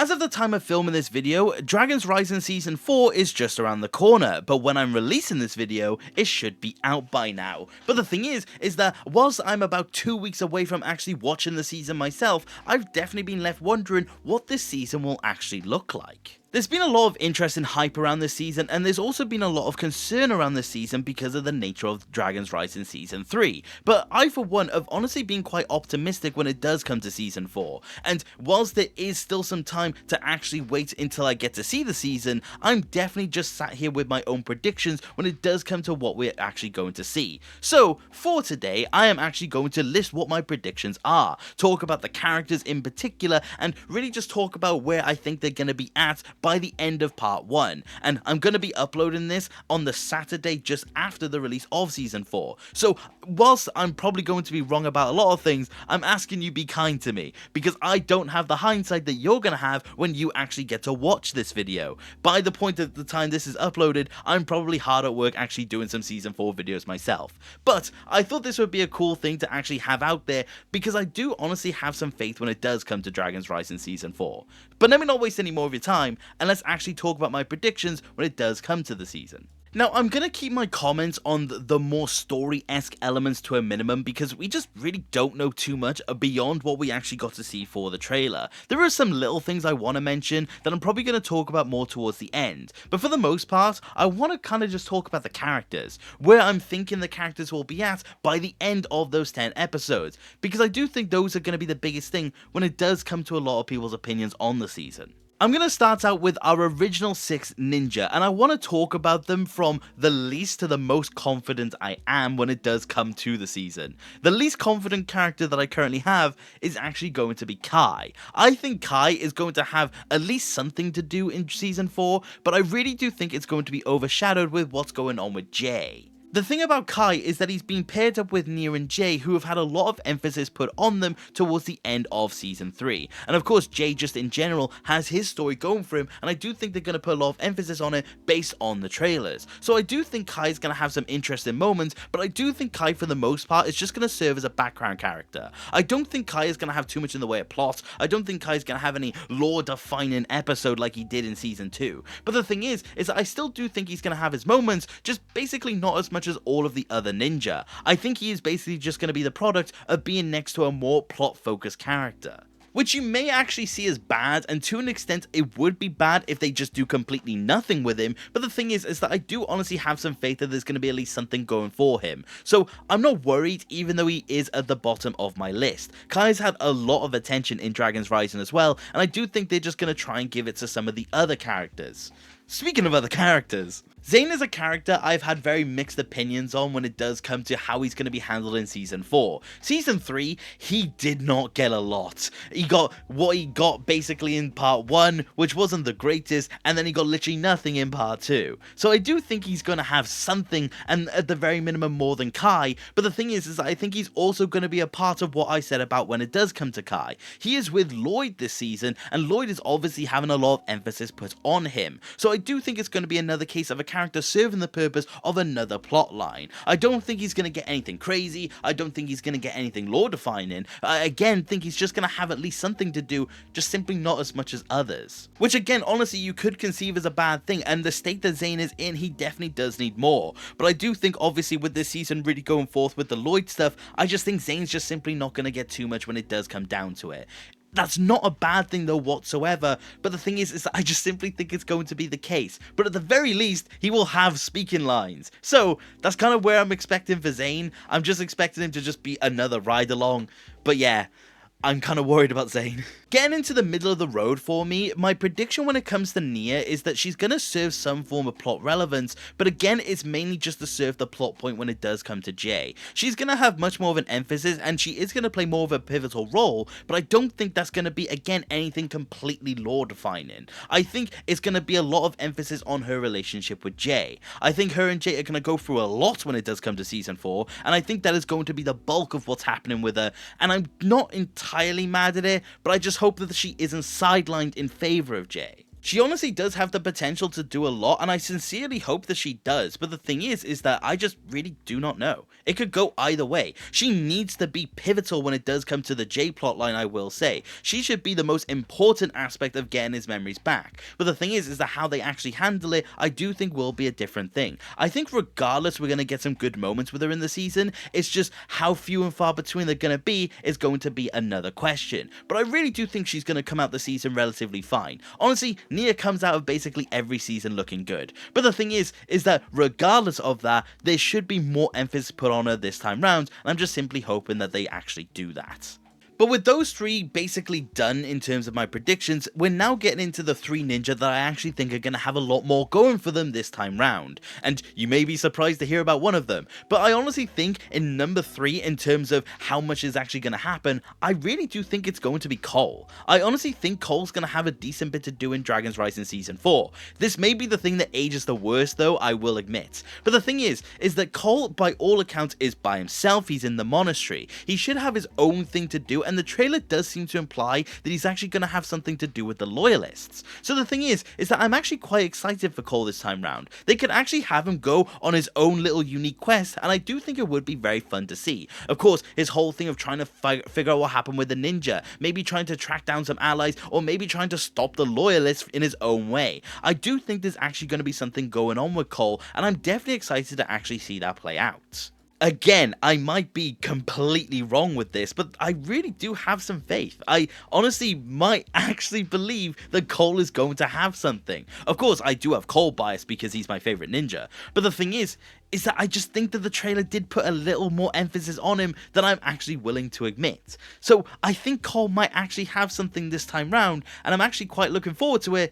As of the time of filming this video, Dragon's Rising Season 4 is just around the corner, but when I'm releasing this video, it should be out by now. But the thing is that whilst I'm about 2 weeks away from actually watching the season myself, I've definitely been left wondering what this season will actually look like. There's been a lot of interest and hype around this season, and there's also been a lot of concern around this season because of the nature of Dragon's Rising Season 3, but I for one have honestly been quite optimistic when it does come to Season 4, and whilst there is still some time to actually wait until I get to see the season, I'm definitely just sat here with my own predictions when it does come to what we're actually going to see. So, for today, I am actually going to list what my predictions are, talk about the characters in particular, and really just talk about where I think they're going to be at by the end of part 1, and I'm going to be uploading this on the Saturday just after the release of Season 4, so whilst I'm probably going to be wrong about a lot of things, I'm asking you be kind to me, because I don't have the hindsight that you're going to have when you actually get to watch this video. By the point of the time this is uploaded, I'm probably hard at work actually doing some Season 4 videos myself, but I thought this would be a cool thing to actually have out there, because I do honestly have some faith when it does come to Dragon's Rising Season 4. But let me not waste any more of your time, and let's actually talk about my predictions when it does come to the season. Now, I'm going to keep my comments on the more story-esque elements to a minimum because we just really don't know too much beyond what we actually got to see for the trailer. There are some little things I want to mention that I'm probably going to talk about more towards the end, but for the most part, I want to kind of just talk about the characters, where I'm thinking the characters will be at by the end of those 10 episodes, because I do think those are going to be the biggest thing when it does come to a lot of people's opinions on the season. I'm going to start out with our original 6 ninja, and I want to talk about them from the least to the most confident I am when it does come to the season. The least confident character that I currently have is actually going to be Kai. I think Kai is going to have at least something to do in Season 4, but I really do think it's going to be overshadowed with what's going on with Jay. The thing about Kai is that he's been paired up with Nia and Jay, who have had a lot of emphasis put on them towards the end of Season 3. And of course, Jay just in general has his story going for him, and I do think they're going to put a lot of emphasis on it based on the trailers. So I do think Kai is going to have some interesting moments, but I do think Kai for the most part is just going to serve as a background character. I don't think Kai is going to have too much in the way of plot. I don't think Kai is going to have any lore-defining episode like he did in Season 2. But the thing is that I still do think he's going to have his moments, just basically not as much as all of the other ninja. I think he is basically just going to be the product of being next to a more plot-focused character, which you may actually see as bad, and to an extent it would be bad if they just do completely nothing with him, but the thing is that I do honestly have some faith that there's going to be at least something going for him. So I'm not worried even though he is at the bottom of my list. Kai's had a lot of attention in Dragon's Rising as well, and I do think they're just going to try and give it to some of the other characters. Speaking of other characters, Zane is a character I've had very mixed opinions on when it does come to how he's going to be handled in Season 4. Season 3, he did not get a lot. He got what he got basically in Part 1, which wasn't the greatest, and then he got literally nothing in Part 2. So I do think he's going to have something, and at the very minimum more than Kai, but the thing is I think he's also going to be a part of what I said about when it does come to Kai. He is with Lloyd this season, and Lloyd is obviously having a lot of emphasis put on him. So I do think it's going to be another case of a character serving the purpose of another plot line. I don't think he's going to get anything crazy. I don't think he's going to get anything lore-defining. I again think he's just going to have at least something to do, just simply not as much as others. Which again, honestly, you could conceive as a bad thing, and the state that Zane is in, he definitely does need more. But I do think, obviously, with this season really going forth with the Lloyd stuff, I just think Zane's just simply not going to get too much when it does come down to it. That's not a bad thing though whatsoever, but the thing is that I just simply think it's going to be the case. But at the very least, he will have speaking lines. So that's kind of where I'm expecting for Zane. I'm just expecting him to just be another ride-along. But yeah, I'm kind of worried about Zane. Getting into the middle of the road for me, my prediction when it comes to Nia is that she's going to serve some form of plot relevance, but again, it's mainly just to serve the plot point when it does come to Jay. She's going to have much more of an emphasis, and she is going to play more of a pivotal role, but I don't think that's going to be, again, anything completely lore-defining. I think it's going to be a lot of emphasis on her relationship with Jay. I think her and Jay are going to go through a lot when it does come to Season 4, and I think that is going to be the bulk of what's happening with her, and I'm not entirely mad at it, but I just hope that she isn't sidelined in favor of Jay. She honestly does have the potential to do a lot, and I sincerely hope that she does, but the thing is that I just really do not know. It could go either way. She needs to be pivotal when it does come to the Jay plotline, I will say. She should be the most important aspect of getting his memories back, but the thing is that how they actually handle it, I do think will be a different thing. I think regardless we're going to get some good moments with her in the season, it's just how few and far between they're going to be is going to be another question, but I really do think she's going to come out the season relatively fine. Honestly, Nia comes out of basically every season looking good, but the thing is that regardless of that, there should be more emphasis put on her this time round, and I'm just simply hoping that they actually do that. But with those three basically done in terms of my predictions, we're now getting into the three ninja that I actually think are going to have a lot more going for them this time round. And you may be surprised to hear about one of them, but I honestly think in number 3, in terms of how much is actually going to happen, I really do think it's going to be Cole. I honestly think Cole's going to have a decent bit to do in Dragon's Rising Season 4. This may be the thing that ages the worst though, I will admit. But the thing is that Cole, by all accounts, is by himself. He's in the monastery. He should have his own thing to do, and the trailer does seem to imply that he's actually going to have something to do with the loyalists. So the thing is that I'm actually quite excited for Cole this time round. They could actually have him go on his own little unique quest, and I do think it would be very fun to see. Of course, his whole thing of trying to figure out what happened with the ninja, maybe trying to track down some allies, or maybe trying to stop the loyalists in his own way. I do think there's actually going to be something going on with Cole, and I'm definitely excited to actually see that play out. Again, I might be completely wrong with this, but I really do have some faith. I honestly might actually believe that Cole is going to have something. Of course, I do have Cole bias because he's my favorite ninja, but the thing is that I just think that the trailer did put a little more emphasis on him than I'm actually willing to admit. So I think Cole might actually have something this time round, and I'm actually quite looking forward to it,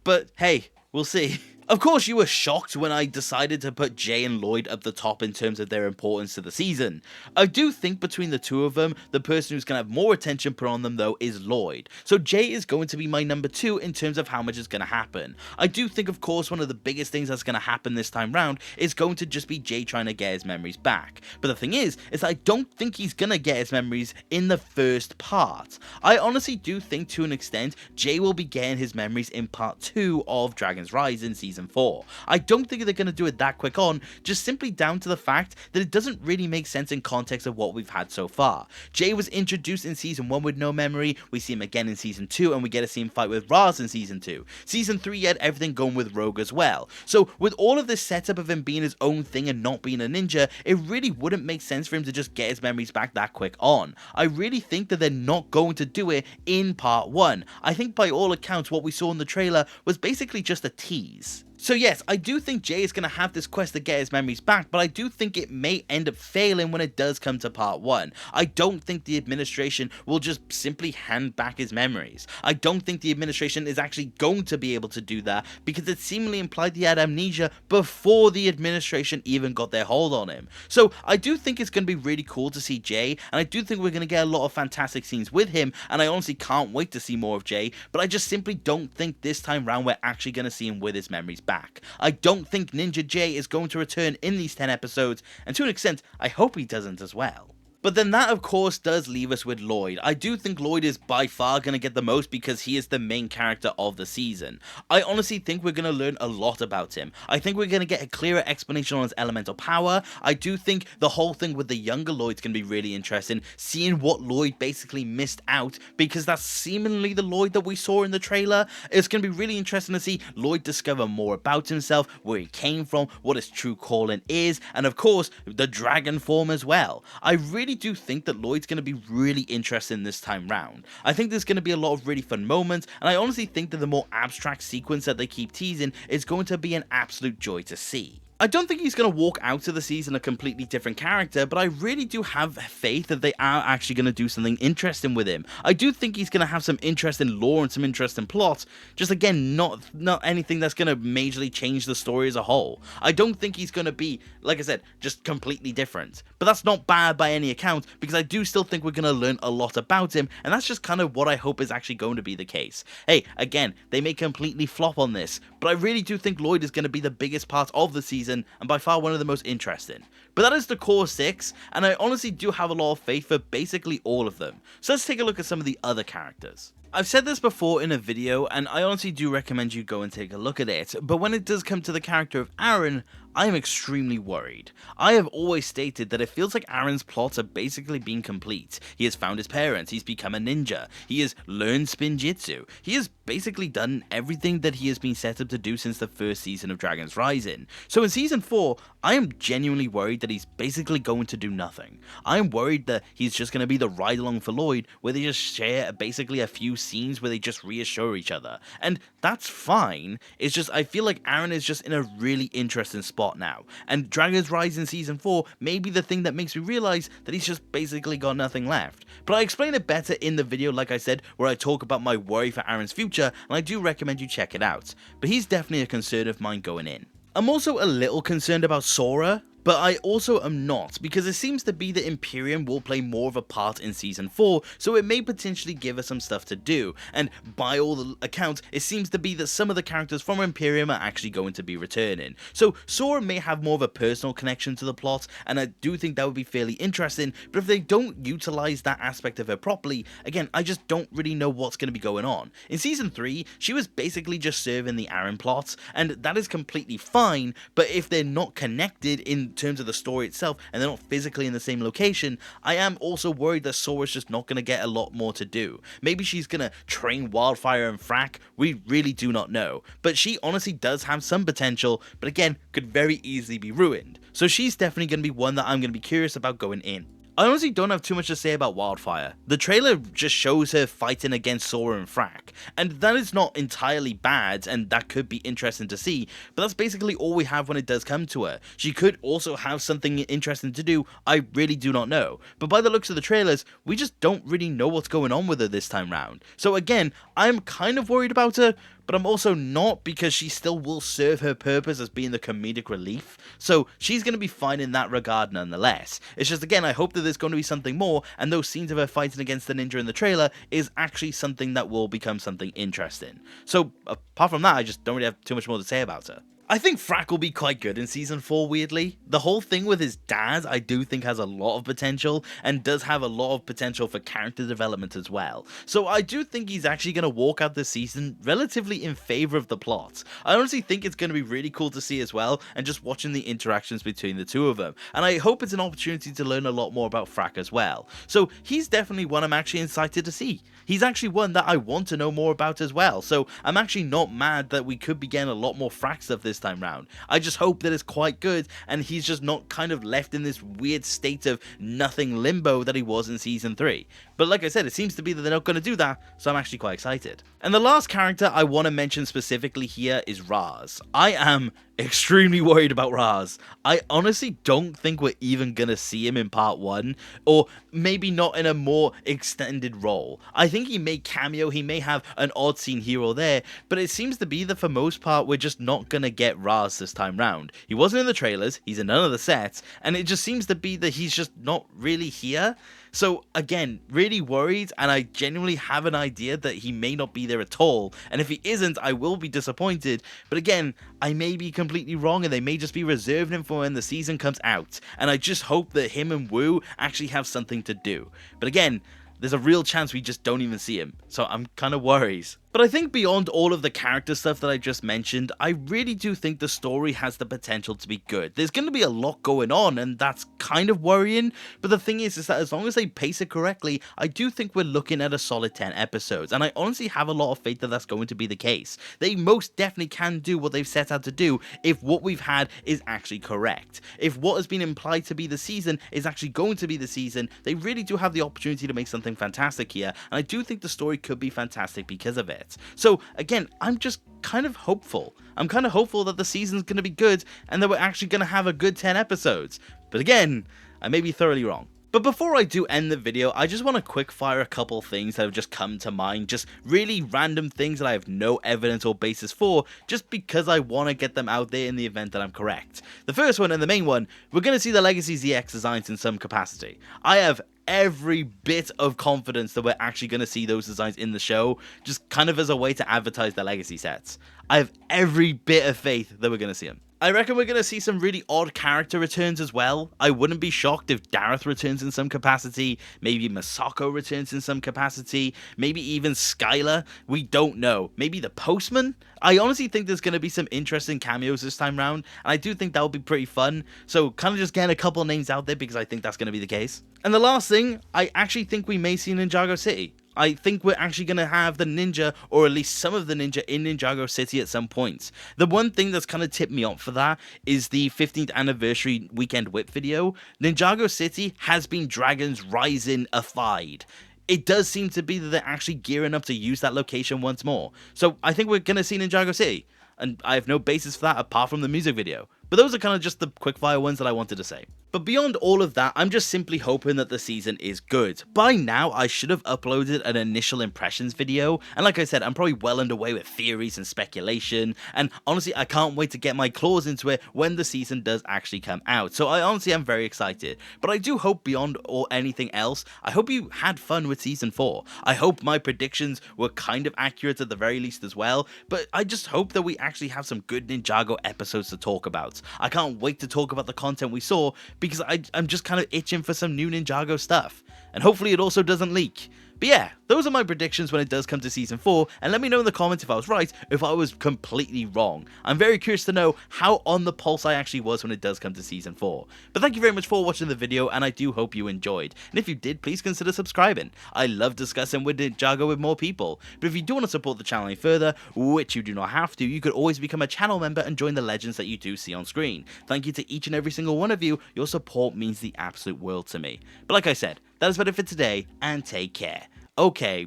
but hey, we'll see. Of course, you were shocked when I decided to put Jay and Lloyd up the top in terms of their importance to the season. I do think between the two of them, the person who's going to have more attention put on them though is Lloyd. So Jay is going to be my number 2 in terms of how much is going to happen. I do think, of course, one of the biggest things that's going to happen this time round is going to just be Jay trying to get his memories back. But the thing is I don't think he's going to get his memories in the first part. I honestly do think to an extent Jay will be getting his memories in part 2 of Dragon's Rising Season 4. I don't think they're going to do it that quick on, just simply down to the fact that it doesn't really make sense in context of what we've had so far. Jay was introduced in Season 1 with no memory, we see him again in Season 2, and we get to see him fight with Raz in Season 2. Season 3 had everything going with Rogue as well. So with all of this setup of him being his own thing and not being a ninja, it really wouldn't make sense for him to just get his memories back that quick on. I really think that they're not going to do it in part 1. I think by all accounts what we saw in the trailer was basically just a tease. So yes, I do think Jay is going to have this quest to get his memories back, but I do think it may end up failing when it does come to part 1. I don't think the administration will just simply hand back his memories. I don't think the administration is actually going to be able to do that because it seemingly implied he had amnesia before the administration even got their hold on him. So I do think it's going to be really cool to see Jay, and I do think we're going to get a lot of fantastic scenes with him, and I honestly can't wait to see more of Jay, but I just simply don't think this time round we're actually going to see him with his memories back. I don't think Ninja Jay is going to return in these 10 episodes, and to an extent, I hope he doesn't as well. But then that, of course, does leave us with Lloyd. I do think Lloyd is by far going to get the most because he is the main character of the season. I honestly think we're going to learn a lot about him. I think we're going to get a clearer explanation on his elemental power. I do think the whole thing with the younger Lloyd's going to be really interesting, seeing what Lloyd basically missed out, because that's seemingly the Lloyd that we saw in the trailer. It's going to be really interesting to see Lloyd discover more about himself, where he came from, what his true calling is, and of course, the dragon form as well. I really do think that Lloyd's going to be really interesting this time round. I think there's going to be a lot of really fun moments, and I honestly think that the more abstract sequence that they keep teasing is going to be an absolute joy to see. I don't think he's going to walk out of the season a completely different character, but I really do have faith that they are actually going to do something interesting with him. I do think he's going to have some interesting lore and some interesting plots, just again, not anything that's going to majorly change the story as a whole. I don't think he's going to be, like I said, just completely different, but that's not bad by any account, because I do still think we're going to learn a lot about him, and that's just kind of what I hope is actually going to be the case. Hey, again, they may completely flop on this, but I really do think Lloyd is going to be the biggest part of the season, and by far one of the most interesting. But that is the core 6, and I honestly do have a lot of faith for basically all of them. So let's take a look at some of the other characters. I've said this before in a video, and I honestly do recommend you go and take a look at it, but when it does come to the character of Aaron, I am extremely worried. I have always stated that it feels like Aaron's plots are basically being complete. He has found his parents, he's become a ninja, he has learned spin jitsu, he has basically done everything that he has been set up to do since the first season of Dragon's Rising. So in season 4, I am genuinely worried that he's basically going to do nothing. I am worried that he's just going to be the ride along for Lloyd, where they just share basically a few scenes where they just reassure each other. And that's fine, it's just I feel like Aaron is just in a really interesting spot now, and Dragon's Rising Season 4 may be the thing that makes me realize that he's just basically got nothing left. But I explain it better in the video, like I said, where I talk about my worry for Aaron's future, and I do recommend you check it out. But he's definitely a concern of mine going in. I'm also a little concerned about Sora, but I also am not, because it seems to be that Imperium will play more of a part in Season 4, so it may potentially give us some stuff to do, and by all the accounts, it seems to be that some of the characters from Imperium are actually going to be returning. So Sora may have more of a personal connection to the plot, and I do think that would be fairly interesting, but if they don't utilize that aspect of her properly, again, I just don't really know what's going to be going on. In Season 3, she was basically just serving the Aaron plot, and that is completely fine, but if they're not connected in terms of the story itself and they're not physically in the same location, I am also worried that Sora's just not going to get a lot more to do. Maybe she's going to train Wildfire and Frack, we really do not know, but she honestly does have some potential, but again, could very easily be ruined. So she's definitely going to be one that I'm going to be curious about going in. I honestly don't have too much to say about Wildfire. The trailer just shows her fighting against Sora and Frack, and that is not entirely bad, and that could be interesting to see, but that's basically all we have when it does come to her. She could also have something interesting to do, I really do not know, but by the looks of the trailers, we just don't really know what's going on with her this time round. So again, I'm kind of worried about her, but I'm also not, because she still will serve her purpose as being the comedic relief, so she's going to be fine in that regard nonetheless. It's just, again, I hope that there's going to be something more, and those scenes of her fighting against the ninja in the trailer is actually something that will become something interesting. So, apart from that, I just don't really have too much more to say about her. I think Frack will be quite good in Season 4, weirdly. The whole thing with his dad, I do think has a lot of potential, and does have a lot of potential for character development as well. So I do think he's actually going to walk out this season relatively in favour of the plot. I honestly think it's going to be really cool to see as well, and just watching the interactions between the two of them. And I hope it's an opportunity to learn a lot more about Frack as well. So he's definitely one I'm actually excited to see. He's actually one that I want to know more about as well, so I'm actually not mad that we could be getting a lot more Frack stuff this time round. I just hope that it's quite good, and he's just not kind of left in this weird state of nothing limbo that he was in Season 3. But like I said, it seems to be that they're not going to do that, so I'm actually quite excited. And the last character I want to mention specifically here is Raz. I am extremely worried about Raz. I honestly don't think we're even gonna see him in part 1, or maybe not in a more extended role. I think he may cameo, he may have an odd scene here or there, but it seems to be that for most part we're just not gonna get Raz this time round. He wasn't in the trailers, he's in none of the sets, and it just seems to be that he's just not really here. So again, really worried, and I genuinely have an idea that he may not be there at all, and if he isn't, I will be disappointed, but again, I may be completely wrong, and they may just be reserving him for when the season comes out, and I just hope that him and Wu actually have something to do. But again, there's a real chance we just don't even see him, so I'm kind of worried. But I think beyond all of the character stuff that I just mentioned, I really do think the story has the potential to be good. There's going to be a lot going on, and that's kind of worrying, but the thing is that as long as they pace it correctly, I do think we're looking at a solid 10 episodes, and I honestly have a lot of faith that that's going to be the case. They most definitely can do what they've set out to do if what we've had is actually correct. If what has been implied to be the season is actually going to be the season, they really do have the opportunity to make something fantastic here, and I do think the story could be fantastic because of it. So again, I'm just kind of hopeful. I'm kind of hopeful that the season's going to be good and that we're actually going to have a good 10 episodes. But again, I may be thoroughly wrong. But before I do end the video, I just want to quick fire a couple things that have just come to mind, just really random things that I have no evidence or basis for, just because I want to get them out there in the event that I'm correct. The first one, and the main one, we're going to see the Legacy ZX designs in some capacity. I have every bit of confidence that we're actually going to see those designs in the show, just kind of as a way to advertise the legacy sets. I have every bit of faith that we're going to see them. I reckon we're going to see some really odd character returns as well. I wouldn't be shocked if Dareth returns in some capacity, maybe Masako returns in some capacity, maybe even Skylar. We don't know. Maybe the Postman? I honestly think there's going to be some interesting cameos this time round, and I do think that will be pretty fun. So kind of just getting a couple names out there because I think that's going to be the case. And the last thing, I actually think we may see Ninjago City. I think we're actually going to have the ninja, or at least some of the ninja, in Ninjago City at some point. The one thing that's kind of tipped me off for that is the 15th anniversary Weekend Whip video. Ninjago City has been Dragons Rising-ified. It does seem to be that they're actually gearing up to use that location once more. So I think we're going to see Ninjago City. And I have no basis for that apart from the music video. But those are kind of just the quickfire ones that I wanted to say. But beyond all of that, I'm just simply hoping that the season is good. By now, I should have uploaded an initial impressions video, and like I said, I'm probably well underway with theories and speculation, and honestly, I can't wait to get my claws into it when the season does actually come out. So I honestly am very excited. But I do hope beyond or anything else, I hope you had fun with Season 4. I hope my predictions were kind of accurate at the very least as well, but I just hope that we actually have some good Ninjago episodes to talk about. I can't wait to talk about the content we saw, because I'm just kind of itching for some new Ninjago stuff. And hopefully it also doesn't leak. But yeah, those are my predictions when it does come to Season 4, and let me know in the comments if I was right, or if I was completely wrong. I'm very curious to know how on the pulse I actually was when it does come to Season 4. But thank you very much for watching the video, and I do hope you enjoyed. And if you did, please consider subscribing. I love discussing with Ninjago with more people. But if you do want to support the channel any further, which you do not have to, you could always become a channel member and join the legends that you do see on screen. Thank you to each and every single one of you. Your support means the absolute world to me. But like I said, that is about it for today, and take care. Okay,